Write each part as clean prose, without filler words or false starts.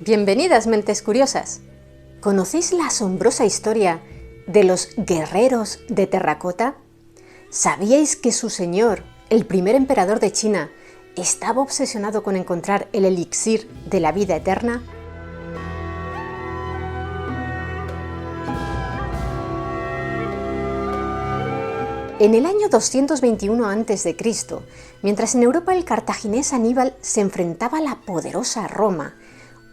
Bienvenidas, mentes curiosas. ¿Conocéis la asombrosa historia de los guerreros de terracota? ¿Sabíais que su señor, el primer emperador de China, estaba obsesionado con encontrar el elixir de la vida eterna? En el año 221 a.C., mientras en Europa el cartaginés Aníbal se enfrentaba a la poderosa Roma,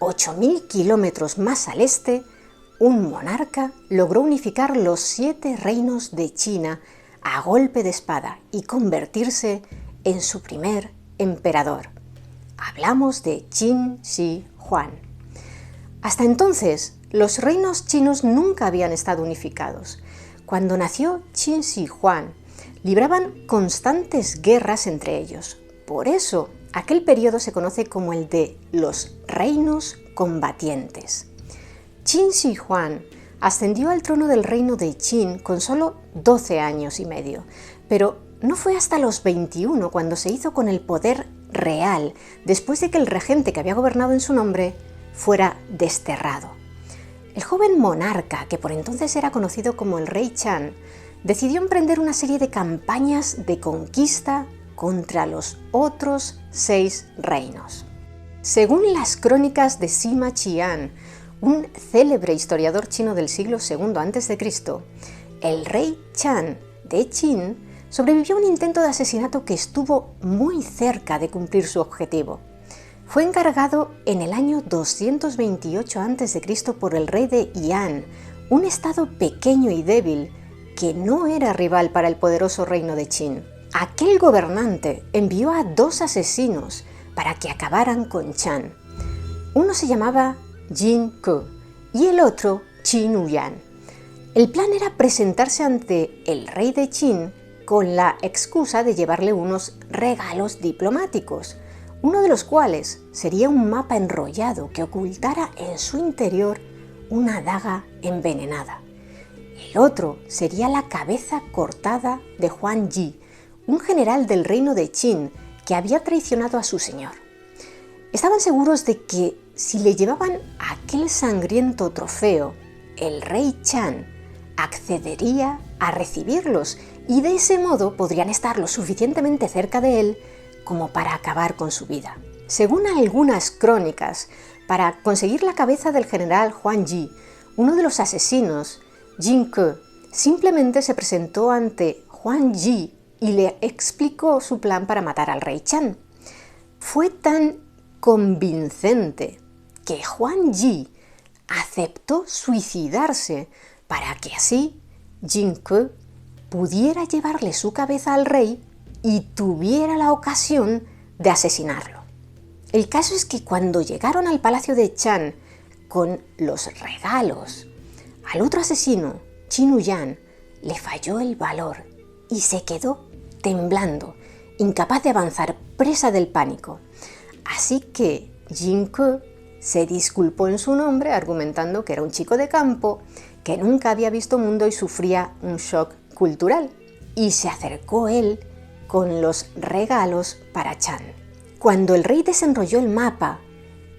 8.000 kilómetros más al este, un monarca logró unificar los 7 reinos de China a golpe de espada y convertirse en su primer emperador. Hablamos de Qin Shi Huang. Hasta entonces, los reinos chinos nunca habían estado unificados. Cuando nació Qin Shi Huang, libraban constantes guerras entre ellos. Por eso, aquel periodo se conoce como el de los reinos combatientes. Qin Shi Huang ascendió al trono del reino de Qin con solo 12 años y medio, pero no fue hasta los 21 cuando se hizo con el poder real, después de que el regente que había gobernado en su nombre fuera desterrado. El joven monarca, que por entonces era conocido como el rey Chan, decidió emprender una serie de campañas de conquista contra los otros 6 reinos. Según las crónicas de Sima Qian, un célebre historiador chino del siglo II a.C., el rey Chan de Qin sobrevivió a un intento de asesinato que estuvo muy cerca de cumplir su objetivo. Fue encargado en el año 228 a.C. por el rey de Yan, un estado pequeño y débil que no era rival para el poderoso reino de Qin. Aquel gobernante envió a 2 asesinos para que acabaran con Chan. Uno se llamaba Jin Ke y el otro Qin Huyan. El plan era presentarse ante el rey de Qin con la excusa de llevarle unos regalos diplomáticos, uno de los cuales sería un mapa enrollado que ocultara en su interior una daga envenenada. El otro sería la cabeza cortada de Huang Yi, un general del reino de Qin que había traicionado a su señor. Estaban seguros de que si le llevaban aquel sangriento trofeo, el rey Chan accedería a recibirlos y de ese modo podrían estar lo suficientemente cerca de él como para acabar con su vida. Según algunas crónicas, para conseguir la cabeza del general Huang Yi, uno de los asesinos, Jin Ke, simplemente se presentó ante Huang Yi y le explicó su plan para matar al rey Chan. Fue tan convincente que Huang Yi aceptó suicidarse para que así Jin Ke pudiera llevarle su cabeza al rey y tuviera la ocasión de asesinarlo. El caso es que cuando llegaron al palacio de Chan con los regalos, al otro asesino, Qin Huyan, le falló el valor y se quedó temblando, incapaz de avanzar, presa del pánico. Así que Jin Ke se disculpó en su nombre, argumentando que era un chico de campo, que nunca había visto mundo y sufría un shock cultural, y se acercó él con los regalos para Chan. Cuando el rey desenrolló el mapa,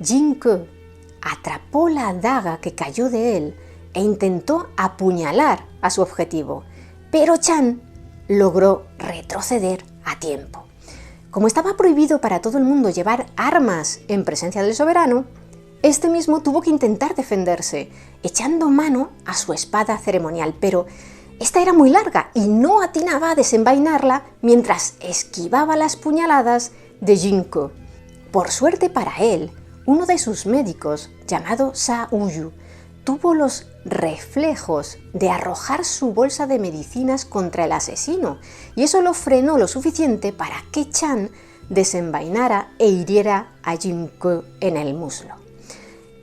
Jin Ke atrapó la daga que cayó de él e intentó apuñalar a su objetivo, pero Chan logró retroceder a tiempo. Como estaba prohibido para todo el mundo llevar armas en presencia del soberano, este mismo tuvo que intentar defenderse, echando mano a su espada ceremonial, pero esta era muy larga y no atinaba a desenvainarla mientras esquivaba las puñaladas de Jin Ke. Por suerte para él, uno de sus médicos, llamado Sa Uyu, tuvo los reflejos de arrojar su bolsa de medicinas contra el asesino, y eso lo frenó lo suficiente para que Chan desenvainara e hiriera a Jin Ke en el muslo.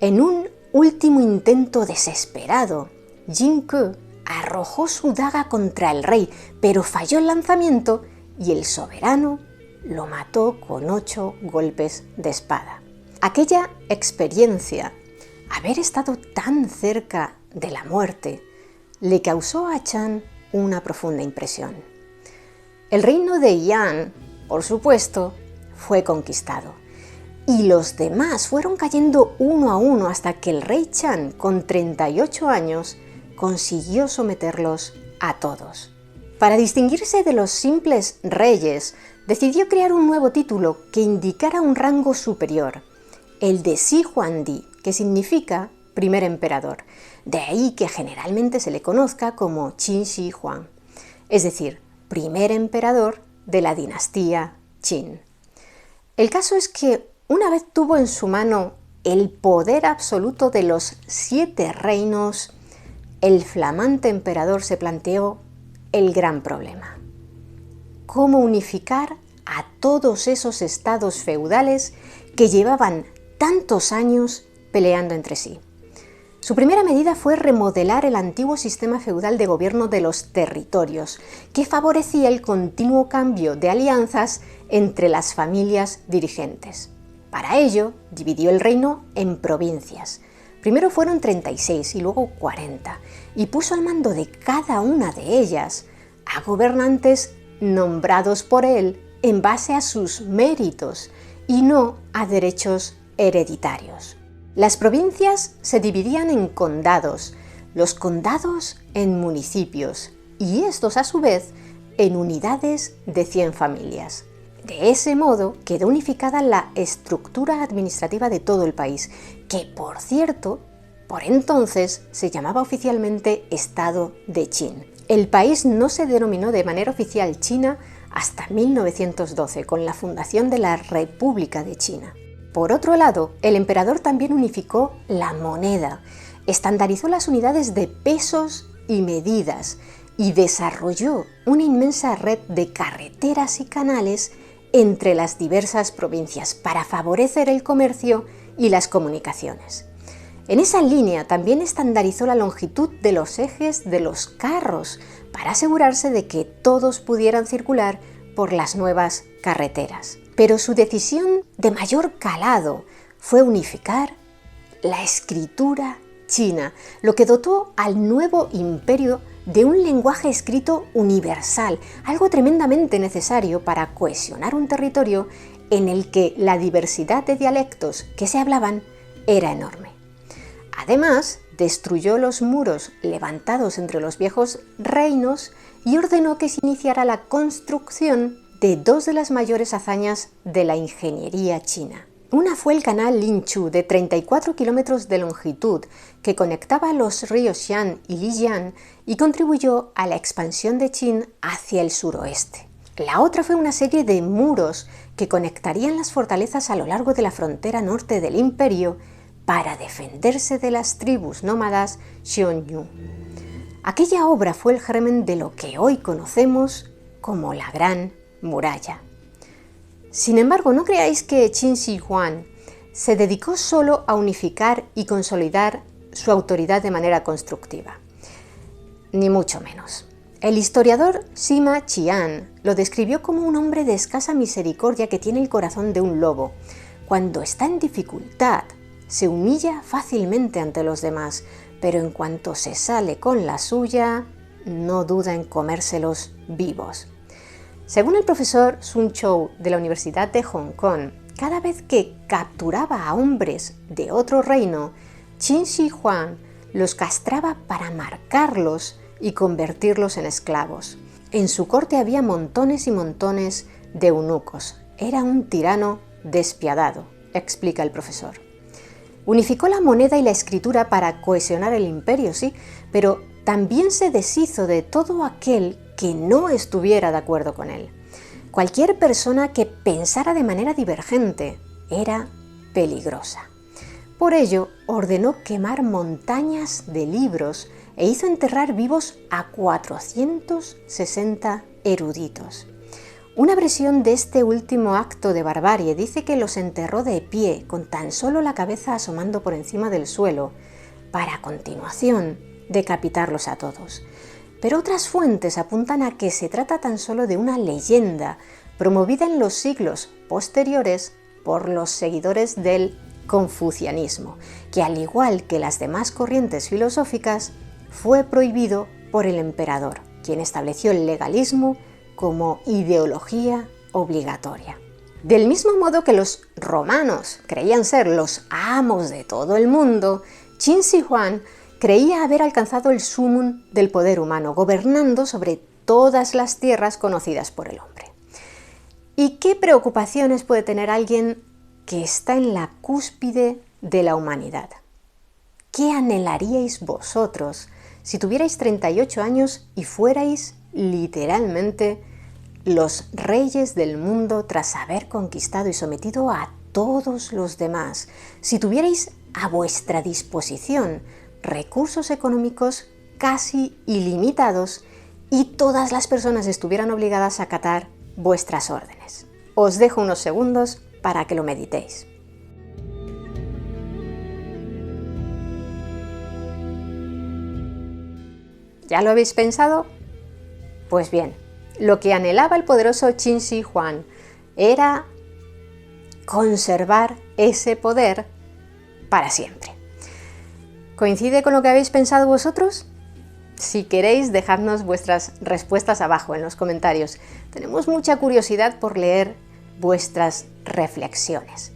En un último intento desesperado, Jin Ke arrojó su daga contra el rey, pero falló el lanzamiento y el soberano lo mató con 8 golpes de espada. Aquella experiencia, haber estado tan cerca de la muerte, le causó a Chan una profunda impresión. El reino de Yan, por supuesto, fue conquistado y los demás fueron cayendo uno a uno hasta que el rey Chan, con 38 años, consiguió someterlos a todos. Para distinguirse de los simples reyes, decidió crear un nuevo título que indicara un rango superior, el de Shi Huangdi, que significa primer emperador, de ahí que generalmente se le conozca como Qin Shi Huang, es decir, primer emperador de la dinastía Qin. El caso es que una vez tuvo en su mano el poder absoluto de los 7 reinos, el flamante emperador se planteó el gran problema: cómo unificar a todos esos estados feudales que llevaban tantos años peleando entre sí. Su primera medida fue remodelar el antiguo sistema feudal de gobierno de los territorios, que favorecía el continuo cambio de alianzas entre las familias dirigentes. Para ello, dividió el reino en provincias. Primero fueron 36 y luego 40, y puso al mando de cada una de ellas a gobernantes nombrados por él en base a sus méritos y no a derechos hereditarios. Las provincias se dividían en condados, los condados en municipios y estos a su vez en unidades de 100 familias. De ese modo quedó unificada la estructura administrativa de todo el país, que por cierto, por entonces se llamaba oficialmente Estado de Qin. El país no se denominó de manera oficial China hasta 1912, con la fundación de la República de China. Por otro lado, el emperador también unificó la moneda, estandarizó las unidades de pesos y medidas y desarrolló una inmensa red de carreteras y canales entre las diversas provincias para favorecer el comercio y las comunicaciones. En esa línea también estandarizó la longitud de los ejes de los carros para asegurarse de que todos pudieran circular por las nuevas carreteras. Pero su decisión de mayor calado fue unificar la escritura china, lo que dotó al nuevo imperio de un lenguaje escrito universal, algo tremendamente necesario para cohesionar un territorio en el que la diversidad de dialectos que se hablaban era enorme. Además, destruyó los muros levantados entre los viejos reinos y ordenó que se iniciara la construcción de 2 de las mayores hazañas de la ingeniería china. Una fue el canal Linchu, de 34 kilómetros de longitud, que conectaba los ríos Xian y Lijiang y contribuyó a la expansión de Qin hacia el suroeste. La otra fue una serie de muros que conectarían las fortalezas a lo largo de la frontera norte del imperio para defenderse de las tribus nómadas Xiongnu. Aquella obra fue el germen de lo que hoy conocemos como la Gran Muralla. Sin embargo, no creáis que Qin Shi Huang se dedicó solo a unificar y consolidar su autoridad de manera constructiva, ni mucho menos. El historiador Sima Qian lo describió como un hombre de escasa misericordia que tiene el corazón de un lobo. Cuando está en dificultad, se humilla fácilmente ante los demás, pero en cuanto se sale con la suya, no duda en comérselos vivos. Según el profesor Sun Chou de la Universidad de Hong Kong, cada vez que capturaba a hombres de otro reino, Qin Shi Huang los castraba para marcarlos y convertirlos en esclavos. En su corte había montones y montones de eunucos. Era un tirano despiadado, explica el profesor. Unificó la moneda y la escritura para cohesionar el imperio, sí, pero también se deshizo de todo aquel que no estuviera de acuerdo con él. Cualquier persona que pensara de manera divergente era peligrosa. Por ello, ordenó quemar montañas de libros e hizo enterrar vivos a 460 eruditos. Una versión de este último acto de barbarie dice que los enterró de pie, con tan solo la cabeza asomando por encima del suelo, para a continuación decapitarlos a todos. Pero otras fuentes apuntan a que se trata tan solo de una leyenda promovida en los siglos posteriores por los seguidores del confucianismo, que al igual que las demás corrientes filosóficas, fue prohibido por el emperador, quien estableció el legalismo como ideología obligatoria. Del mismo modo que los romanos creían ser los amos de todo el mundo, Qin Shi Huang creía haber alcanzado el sumum del poder humano, gobernando sobre todas las tierras conocidas por el hombre. ¿Y qué preocupaciones puede tener alguien que está en la cúspide de la humanidad? ¿Qué anhelaríais vosotros si tuvierais 38 años y fuerais literalmente los reyes del mundo tras haber conquistado y sometido a todos los demás? Si tuvierais a vuestra disposición recursos económicos casi ilimitados y todas las personas estuvieran obligadas a acatar vuestras órdenes. Os dejo unos segundos para que lo meditéis. ¿Ya lo habéis pensado? Pues bien, lo que anhelaba el poderoso Qin Shi Huang era conservar ese poder para siempre. ¿Coincide con lo que habéis pensado vosotros? Si queréis, dejadnos vuestras respuestas abajo en los comentarios. Tenemos mucha curiosidad por leer vuestras reflexiones.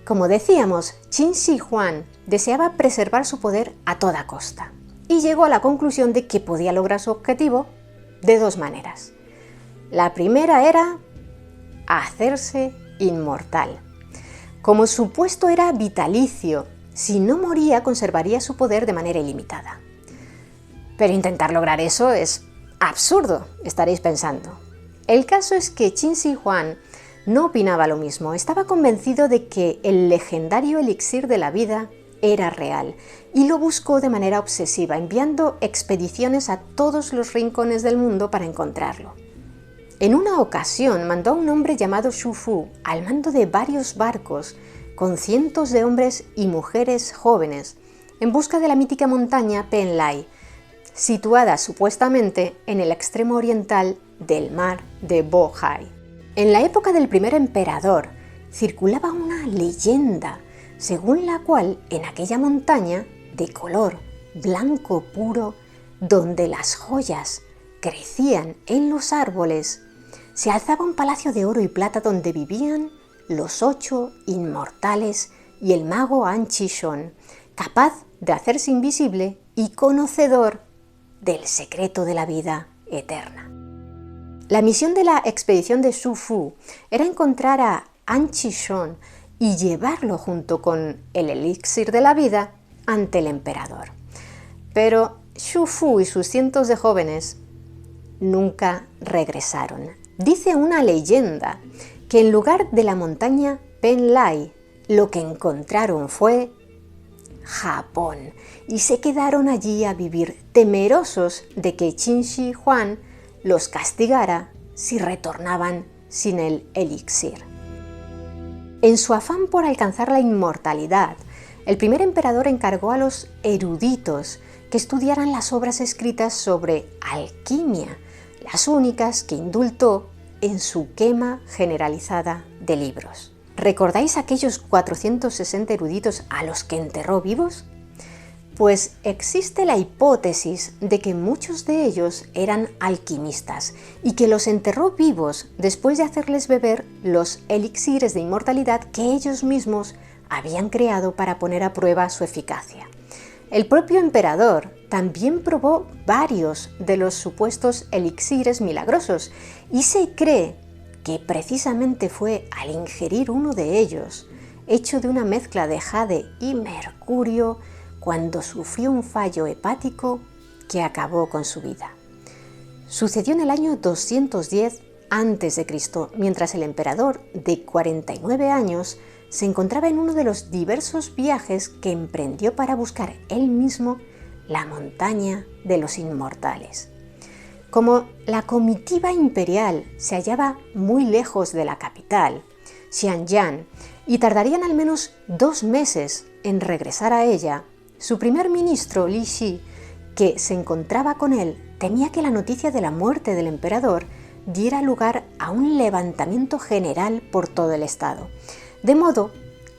Como decíamos, Qin Shi Huang deseaba preservar su poder a toda costa y llegó a la conclusión de que podía lograr su objetivo de dos maneras. La primera era hacerse inmortal. Como su puesto era vitalicio, si no moría conservaría su poder de manera ilimitada. Pero intentar lograr eso es absurdo, estaréis pensando. El caso es que Qin Shi Huang no opinaba lo mismo, estaba convencido de que el legendario elixir de la vida era real y lo buscó de manera obsesiva, enviando expediciones a todos los rincones del mundo para encontrarlo. En una ocasión mandó a un hombre llamado Xu Fu al mando de varios barcos con cientos de hombres y mujeres jóvenes en busca de la mítica montaña Penlai, situada supuestamente en el extremo oriental del mar de Bohai. En la época del primer emperador circulaba una leyenda según la cual en aquella montaña de color blanco puro, donde las joyas crecían en los árboles, se alzaba un palacio de oro y plata donde vivían los 8 inmortales y el mago An Chi Shon, capaz de hacerse invisible y conocedor del secreto de la vida eterna. La misión de la expedición de Xu Fu era encontrar a An Chi Shon y llevarlo junto con el elixir de la vida ante el emperador. Pero Xu Fu y sus cientos de jóvenes nunca regresaron. Dice una leyenda que en lugar de la montaña Penlai, lo que encontraron fue Japón y se quedaron allí a vivir, temerosos de que Qin Shi Huang los castigara si retornaban sin el elixir. En su afán por alcanzar la inmortalidad, el primer emperador encargó a los eruditos que estudiaran las obras escritas sobre alquimia, las únicas que indultó en su quema generalizada de libros. ¿Recordáis aquellos 460 eruditos a los que enterró vivos? Pues existe la hipótesis de que muchos de ellos eran alquimistas y que los enterró vivos después de hacerles beber los elixires de inmortalidad que ellos mismos habían creado para poner a prueba su eficacia. El propio emperador también probó varios de los supuestos elixires milagrosos y se cree que precisamente fue al ingerir uno de ellos, hecho de una mezcla de jade y mercurio, cuando sufrió un fallo hepático que acabó con su vida. Sucedió en el año 210 a.C., mientras el emperador, de 49 años, se encontraba en uno de los diversos viajes que emprendió para buscar él mismo la montaña de los inmortales. Como la comitiva imperial se hallaba muy lejos de la capital, Xiangyang, y tardarían al menos 2 meses en regresar a ella, su primer ministro, Li Shi, que se encontraba con él, temía que la noticia de la muerte del emperador diera lugar a un levantamiento general por todo el estado, de modo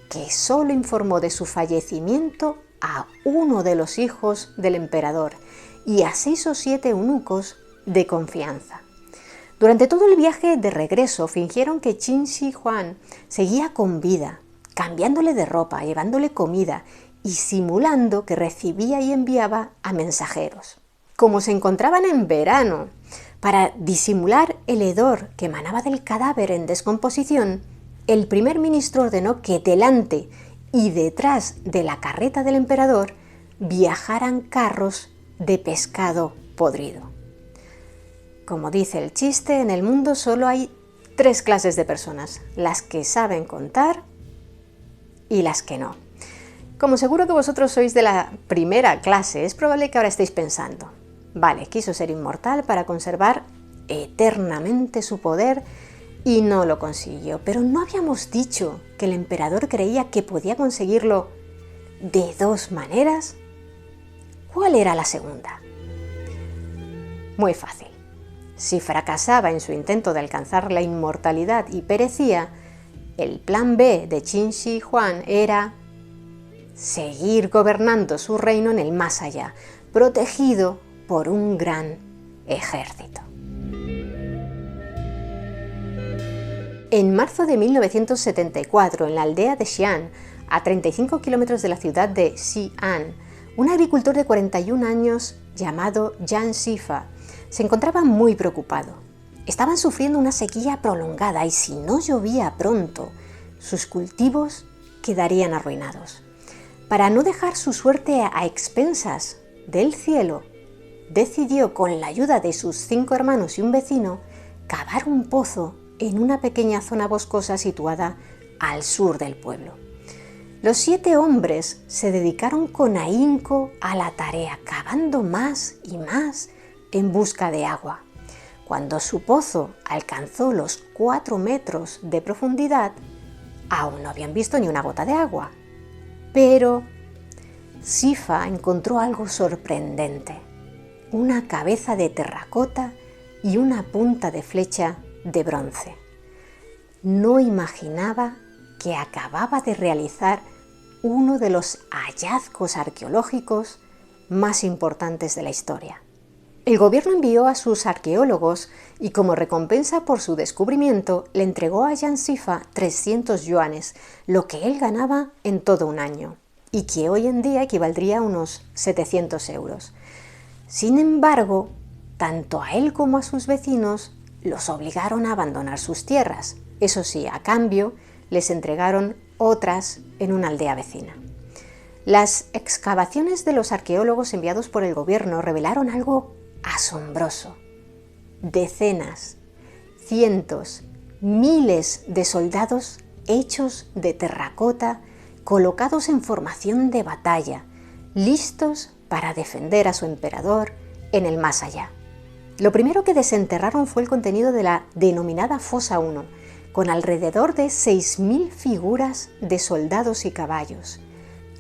que solo informó de su fallecimiento a uno de los hijos del emperador y a 6 o 7 eunucos de confianza. Durante todo el viaje de regreso fingieron que Qin Shi Huang seguía con vida, cambiándole de ropa, llevándole comida y simulando que recibía y enviaba a mensajeros. Como se encontraban en verano, para disimular el hedor que emanaba del cadáver en descomposición, el primer ministro ordenó que delante y detrás de la carreta del emperador viajaran carros de pescado podrido. Como dice el chiste, en el mundo solo hay 3 clases de personas: las que saben contar y las que no. Como seguro que vosotros sois de la primera clase, es probable que ahora estéis pensando: vale, quiso ser inmortal para conservar eternamente su poder y no lo consiguió. Pero ¿no habíamos dicho que el emperador creía que podía conseguirlo de 2 maneras? ¿Cuál era la segunda? Muy fácil. Si fracasaba en su intento de alcanzar la inmortalidad y perecía, el plan B de Qin Shi Huang era seguir gobernando su reino en el más allá, protegido por un gran ejército. En marzo de 1974, en la aldea de Xi'an, a 35 kilómetros de la ciudad de Xi'an, un agricultor de 41 años llamado Jiang Zifa se encontraba muy preocupado. Estaban sufriendo una sequía prolongada y si no llovía pronto, sus cultivos quedarían arruinados. Para no dejar su suerte a expensas del cielo, decidió, con la ayuda de sus 5 hermanos y un vecino, cavar un pozo en una pequeña zona boscosa situada al sur del pueblo. Los 7 hombres se dedicaron con ahínco a la tarea, cavando más y más en busca de agua. Cuando su pozo alcanzó los 4 metros de profundidad, aún no habían visto ni una gota de agua. Pero Zifa encontró algo sorprendente: una cabeza de terracota y una punta de flecha de bronce. No imaginaba que acababa de realizar uno de los hallazgos arqueológicos más importantes de la historia. El gobierno envió a sus arqueólogos y, como recompensa por su descubrimiento, le entregó a Jiang Zifa 300 yuanes, lo que él ganaba en todo un año, y que hoy en día equivaldría a unos 700 euros. Sin embargo, tanto a él como a sus vecinos los obligaron a abandonar sus tierras. Eso sí, a cambio, les entregaron otras en una aldea vecina. Las excavaciones de los arqueólogos enviados por el gobierno revelaron algo asombroso. Decenas, cientos, miles de soldados hechos de terracota, colocados en formación de batalla, listos para defender a su emperador en el más allá. Lo primero que desenterraron fue el contenido de la denominada Fosa 1, con alrededor de 6.000 figuras de soldados y caballos.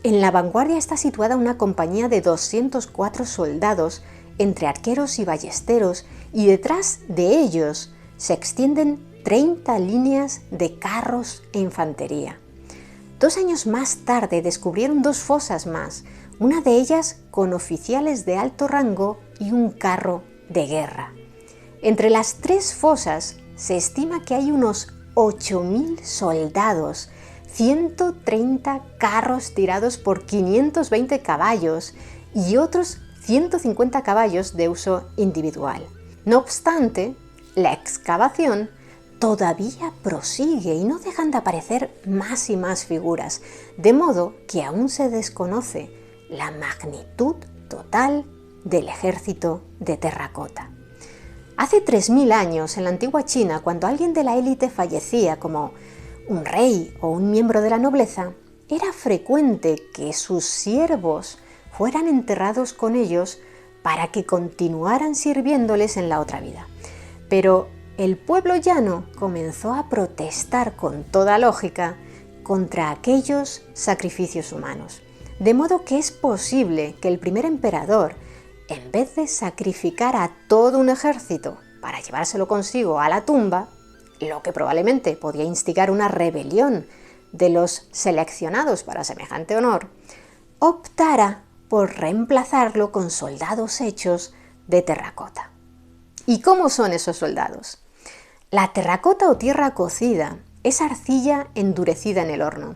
En la vanguardia está situada una compañía de 204 soldados entre arqueros y ballesteros, y detrás de ellos se extienden 30 líneas de carros e infantería. 2 años más tarde descubrieron 2 fosas más, una de ellas con oficiales de alto rango y un carro de guerra. Entre las 3 fosas se estima que hay unos 8.000 soldados, 130 carros tirados por 520 caballos y otros 150 caballos de uso individual. No obstante, la excavación todavía prosigue y no dejan de aparecer más y más figuras, de modo que aún se desconoce la magnitud total del ejército de terracota. Hace 3.000 años, en la antigua China, cuando alguien de la élite fallecía, como un rey o un miembro de la nobleza, era frecuente que sus siervos fueran enterrados con ellos para que continuaran sirviéndoles en la otra vida. Pero el pueblo llano comenzó a protestar con toda lógica contra aquellos sacrificios humanos. De modo que es posible que el primer emperador, en vez de sacrificar a todo un ejército para llevárselo consigo a la tumba, lo que probablemente podía instigar una rebelión de los seleccionados para semejante honor, optara por reemplazarlo con soldados hechos de terracota. ¿Y cómo son esos soldados? La terracota o tierra cocida es arcilla endurecida en el horno.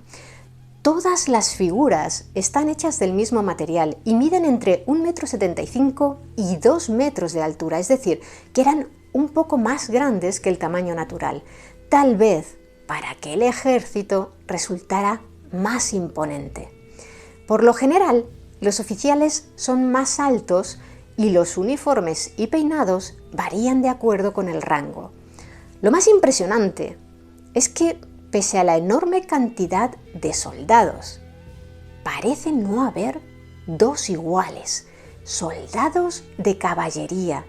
Todas las figuras están hechas del mismo material y miden entre 1,75 m y 2 metros de altura, es decir, que eran un poco más grandes que el tamaño natural, tal vez para que el ejército resultara más imponente. Por lo general, los oficiales son más altos y los uniformes y peinados varían de acuerdo con el rango. Lo más impresionante es que, pese a la enorme cantidad de soldados, parece no haber dos iguales: soldados de caballería,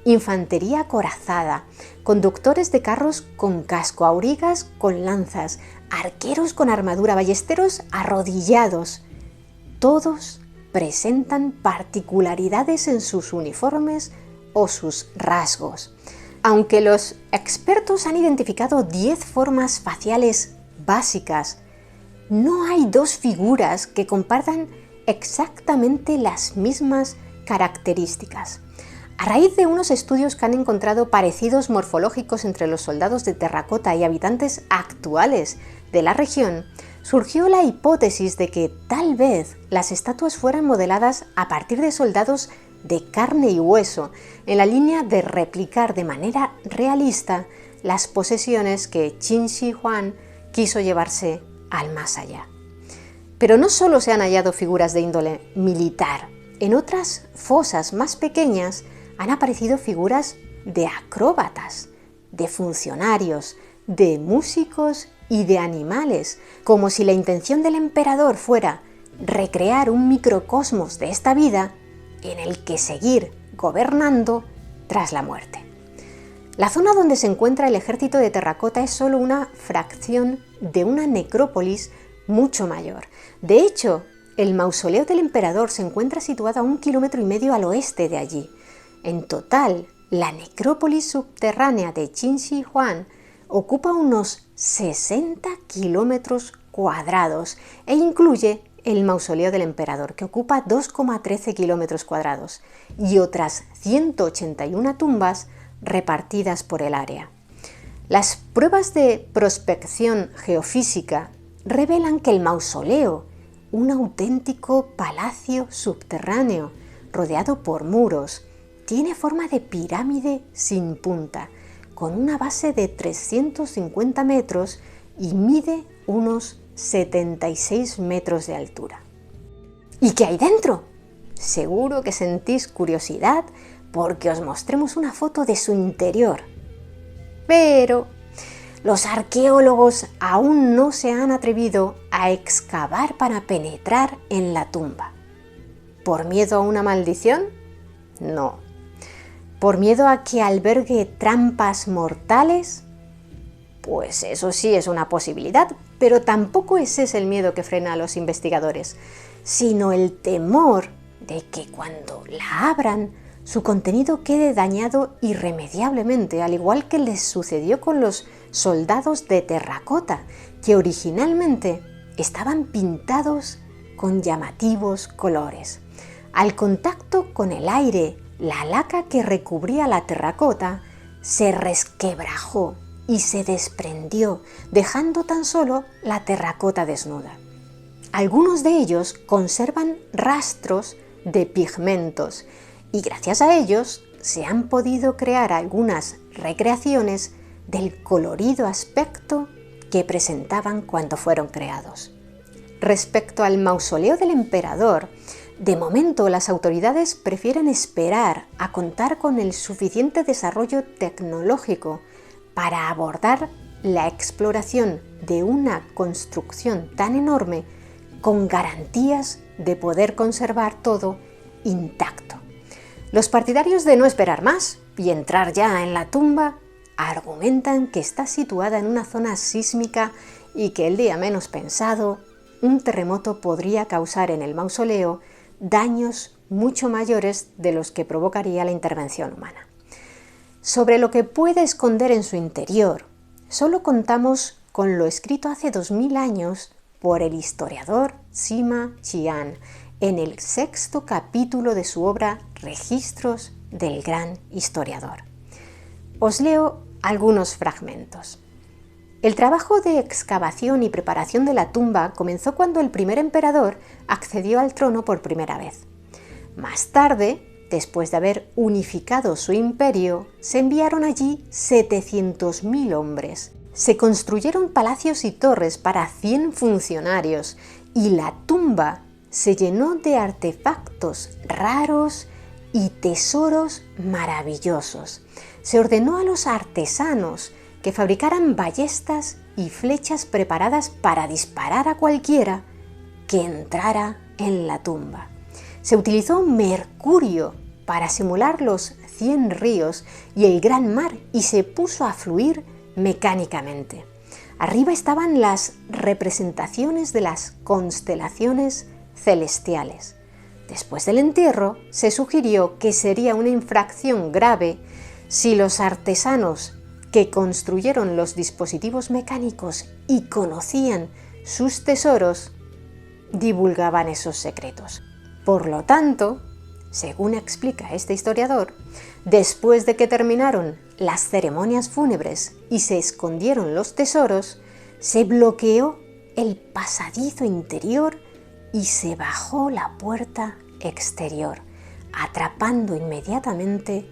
infantería acorazada, conductores de carros con casco, aurigas con lanzas, arqueros con armadura, ballesteros arrodillados. Todos presentan particularidades en sus uniformes o sus rasgos. Aunque los expertos han identificado 10 formas faciales básicas, no hay dos figuras que compartan exactamente las mismas características. A raíz de unos estudios que han encontrado parecidos morfológicos entre los soldados de terracota y habitantes actuales de la región, surgió la hipótesis de que tal vez las estatuas fueran modeladas a partir de soldados de carne y hueso, en la línea de replicar de manera realista las posesiones que Qin Shi Huang quiso llevarse al más allá. Pero no solo se han hallado figuras de índole militar. En otras fosas más pequeñas han aparecido figuras de acróbatas, de funcionarios, de músicos y de animales, como si la intención del emperador fuera recrear un microcosmos de esta vida en el que seguir gobernando tras la muerte. La zona donde se encuentra el ejército de terracota es solo una fracción de una necrópolis mucho mayor. De hecho, el mausoleo del emperador se encuentra situado a 1,5 kilómetros al oeste de allí. En total, la necrópolis subterránea de Qin Shi Huang ocupa unos 60 kilómetros cuadrados e incluye el mausoleo del emperador, que ocupa 2,13 kilómetros cuadrados, y otras 181 tumbas repartidas por el área. Las pruebas de prospección geofísica revelan que el mausoleo, un auténtico palacio subterráneo rodeado por muros, tiene forma de pirámide sin punta, con una base de 350 metros y mide unos 76 metros de altura. ¿Y qué hay dentro? Seguro que sentís curiosidad porque os mostremos una foto de su interior. Pero los arqueólogos aún no se han atrevido a excavar para penetrar en la tumba. ¿Por miedo a una maldición? No. ¿Por miedo a que albergue trampas mortales? Pues eso sí es una posibilidad, pero tampoco ese es el miedo que frena a los investigadores, sino el temor de que cuando la abran, su contenido quede dañado irremediablemente, al igual que les sucedió con los soldados de terracota, que originalmente estaban pintados con llamativos colores. Al contacto con el aire, la laca que recubría la terracota se resquebrajó y se desprendió, dejando tan solo la terracota desnuda. Algunos de ellos conservan rastros de pigmentos y gracias a ellos se han podido crear algunas recreaciones del colorido aspecto que presentaban cuando fueron creados. Respecto al mausoleo del emperador, de momento las autoridades prefieren esperar a contar con el suficiente desarrollo tecnológico para abordar la exploración de una construcción tan enorme con garantías de poder conservar todo intacto. Los partidarios de no esperar más y entrar ya en la tumba argumentan que está situada en una zona sísmica y que el día menos pensado, un terremoto podría causar en el mausoleo daños mucho mayores de los que provocaría la intervención humana. Sobre lo que puede esconder en su interior, solo contamos con lo escrito hace 2000 años por el historiador Sima Qian en el 6º capítulo de su obra Registros del Gran Historiador. Os leo algunos fragmentos. El trabajo de excavación y preparación de la tumba comenzó cuando el primer emperador accedió al trono por primera vez. Más tarde, después de haber unificado su imperio, se enviaron allí 700.000 hombres. Se construyeron palacios y torres para 100 funcionarios y la tumba se llenó de artefactos raros y tesoros maravillosos. Se ordenó a los artesanos que fabricaran ballestas y flechas preparadas para disparar a cualquiera que entrara en la tumba. Se utilizó mercurio para simular los 100 ríos y el gran mar y se puso a fluir mecánicamente. Arriba estaban las representaciones de las constelaciones celestiales. Después del entierro, se sugirió que sería una infracción grave si los artesanos que construyeron los dispositivos mecánicos y conocían sus tesoros divulgaban esos secretos. Por lo tanto, según explica este historiador, después de que terminaron las ceremonias fúnebres y se escondieron los tesoros, se bloqueó el pasadizo interior y se bajó la puerta exterior, atrapando inmediatamente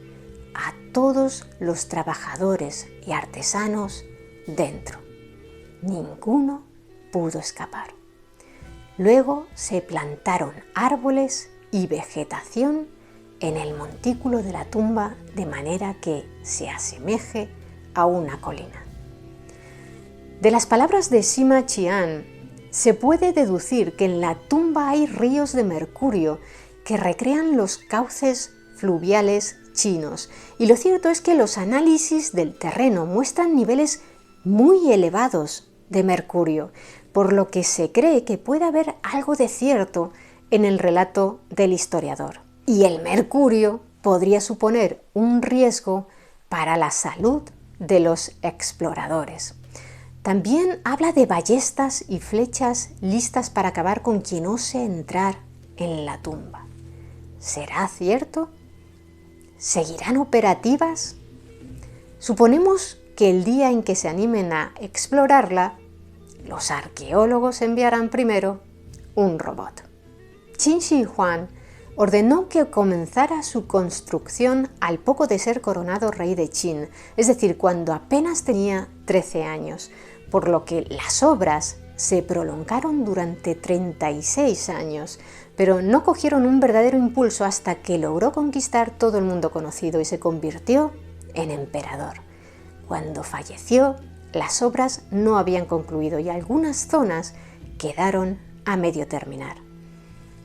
a todos los trabajadores y artesanos dentro. Ninguno pudo escapar. Luego se plantaron árboles y vegetación en el montículo de la tumba de manera que se asemeje a una colina. De las palabras de Sima Qian se puede deducir que en la tumba hay ríos de mercurio que recrean los cauces fluviales chinos, y lo cierto es que los análisis del terreno muestran niveles muy elevados de mercurio, por lo que se cree que puede haber algo de cierto en el relato del historiador. Y el mercurio podría suponer un riesgo para la salud de los exploradores. También habla de ballestas y flechas listas para acabar con quien ose entrar en la tumba. ¿Será cierto? ¿Seguirán operativas? Suponemos que el día en que se animen a explorarla, los arqueólogos enviarán primero un robot. Qin Shi Huang ordenó que comenzara su construcción al poco de ser coronado rey de Qin, es decir, cuando apenas tenía 13 años, por lo que las obras se prolongaron durante 36 años, pero no cogieron un verdadero impulso hasta que logró conquistar todo el mundo conocido y se convirtió en emperador. Cuando falleció, las obras no habían concluido y algunas zonas quedaron a medio terminar.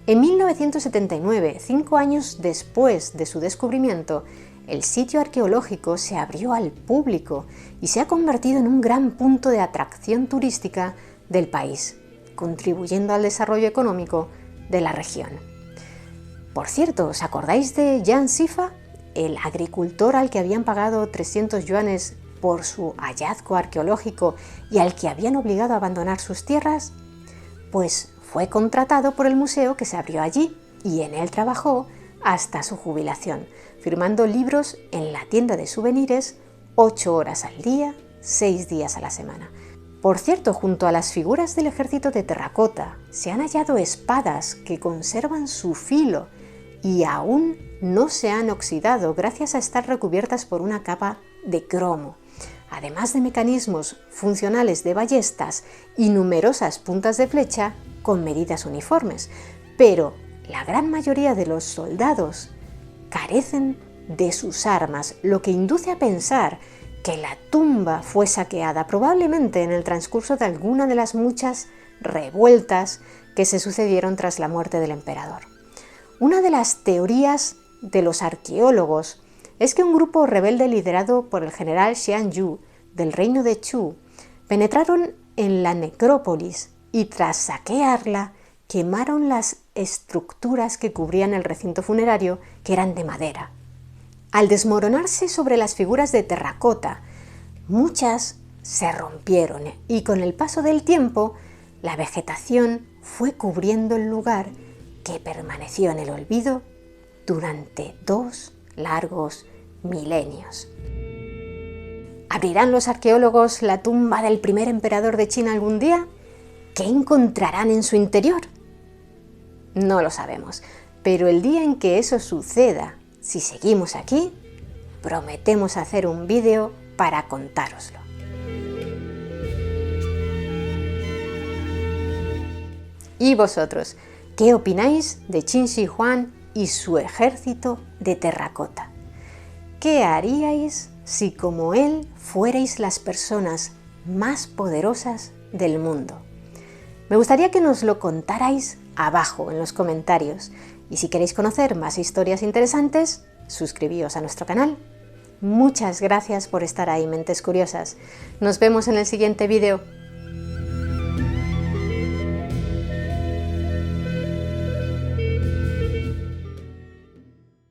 En 1979, 5 años después de su descubrimiento, el sitio arqueológico se abrió al público y se ha convertido en un gran punto de atracción turística del país, contribuyendo al desarrollo económico de la región. Por cierto, ¿os acordáis de Yan Sifa, el agricultor al que habían pagado 300 yuanes por su hallazgo arqueológico y al que habían obligado a abandonar sus tierras? Pues fue contratado por el museo que se abrió allí y en él trabajó hasta su jubilación, firmando libros en la tienda de souvenirs 8 horas al día, 6 días a la semana. Por cierto, junto a las figuras del ejército de terracota se han hallado espadas que conservan su filo y aún no se han oxidado gracias a estar recubiertas por una capa de cromo. Además de mecanismos funcionales de ballestas y numerosas puntas de flecha con medidas uniformes, pero la gran mayoría de los soldados carecen de sus armas, lo que induce a pensar que la tumba fue saqueada probablemente en el transcurso de alguna de las muchas revueltas que se sucedieron tras la muerte del emperador. Una de las teorías de los arqueólogos es que un grupo rebelde liderado por el general Xian Yu del reino de Chu penetraron en la necrópolis y tras saquearla quemaron las estructuras que cubrían el recinto funerario, que eran de madera. Al desmoronarse sobre las figuras de terracota, muchas se rompieron y con el paso del tiempo la vegetación fue cubriendo el lugar, que permaneció en el olvido durante 2 largos milenios. ¿Abrirán los arqueólogos la tumba del primer emperador de China algún día? ¿Qué encontrarán en su interior? No lo sabemos, pero el día en que eso suceda, si seguimos aquí, prometemos hacer un vídeo para contároslo. ¿Y vosotros, qué opináis de Qin Shi Huang y su ejército de terracota? ¿Qué haríais si como él fuerais las personas más poderosas del mundo? Me gustaría que nos lo contarais abajo en los comentarios. Y si queréis conocer más historias interesantes, suscribíos a nuestro canal. Muchas gracias por estar ahí, mentes curiosas. Nos vemos en el siguiente vídeo.